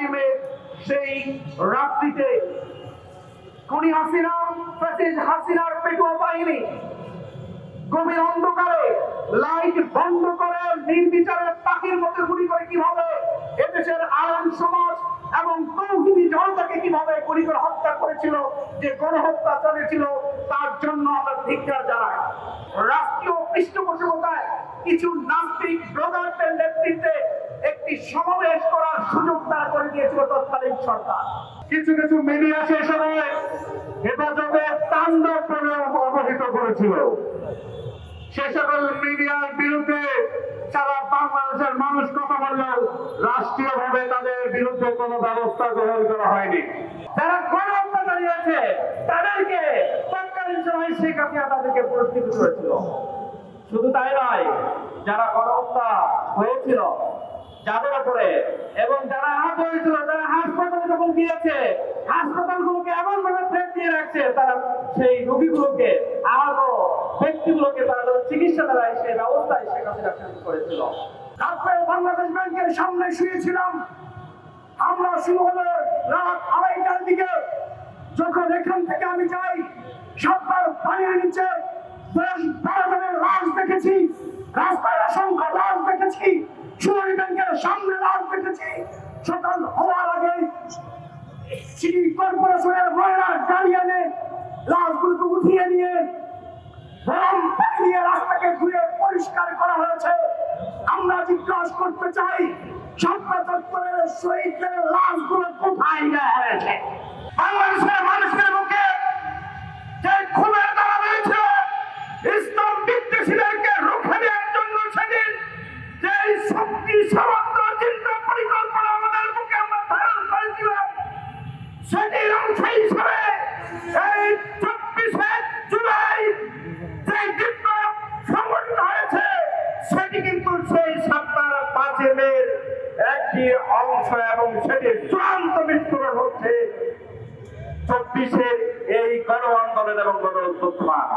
5 মে সেই রাত্রিতে খুনি হাসিনা, ফ্যাসিস্ট হাসিনার পেটুয়া বাহিনী গভীর অন্ধকারে লাইট বন্ধ করে নির্বিচারে পাখির মতো গুলি করে কিভাবে এদেশের আলেম সমাজ এবং তৌহিদি জনতাকে কিভাবে গুলি করে হত্যা করেছিল, যে গণহত্যা চলেছিল, তার জন্য আমরা ধিক্কার জানাই। রাষ্ট্রীয় পৃষ্ঠপোষকতায় কিছু নাস্তিক ব্লগারদের নেতৃত্বে একটি সমাবেশ করার সুযোগ তারা করে দিয়েছিল তৎকালীন সরকার। কিছু কিছু মিডিয়া সে সময় হেফাজতে তাণ্ডব করে অবহিত করেছিল। সে সকল মিডিয়ার বিরুদ্ধে সারা বাংলাদেশের মানুষ কথা বললেও রাষ্ট্রীয়ভাবে তাদের বিরুদ্ধে কোনো ব্যবস্থা গ্রহণ করা হয়নি। যারা গণহত্যা চালিয়েছে তাদেরকে তৎকালীন সময় শেখ হাসিনা তাদেরকে পুরস্কৃত করেছিল। শুধু তাই নয়, যারা গণহত্যা হয়েছিল যাদের উপরে এবং যারা আহত হয়েছিল, তারা হাসপাতালে যখন গিয়েছে, হাসপাতালগুলোকে এমন ভাবে থ্রেট দিয়ে রাখছে, তারা সেই রোগীগুলোকে, আহত ব্যক্তিগুলোকে তারা চিকিৎসা দেয়, সেই ব্যবস্থায় শেখ হাসিনা শুরু করেছিল। তারপরে বাংলাদেশ ব্যাংকের সামনে শুয়েছিলাম আমরা, শুরু হলো রাত 2:30টার দিকে। যখন এখান থেকে আমি যাই, সরকার পানির নিচে 10-12 জনের লাশ দেখেছি, রাস্তায় অসংখ্য লাশ দেখেছি, সোনালী ব্যাংকের সামনে লাশ দেখেছি। সকাল হওয়ার আগে সিটি কর্পোরেশনের মহিলার গাড়ি এনে লাশগুলোকে উঠিয়ে নিয়ে গরম পানি দিয়ে রাস্তাকে ধুয়ে পরিষ্কার করা হয়েছে। আমরা জিজ্ঞাসা করতে চাই, শাপলা চত্বরের শহীদদের লাশগুলো কোথায় দেওয়া হয়েছে? বাংলাদেশের মানুষের মুখে যে খুনের দ্বারা রয়েছে ইসলাম বিদ্বেষীদেরকে রুখে দেওয়ার জন্য সেদিন যে শক্তি সামর্থ্য চিন্তা পরিকল্পনা আমাদের মুখে আমরা ধারণ করেছিলাম, সেটির অংশ হিসেবে এই 24শে জুলাই যে বিপ্লব সংগঠিত হয়েছে, সেটি কিন্তু সেই 5 মের একটি অংশ এবং সেটির চূড়ান্ত বিস্ফোরণ হচ্ছে 24-এর এই গণ আন্দোলন এবং গণ অভ্যুত্থান।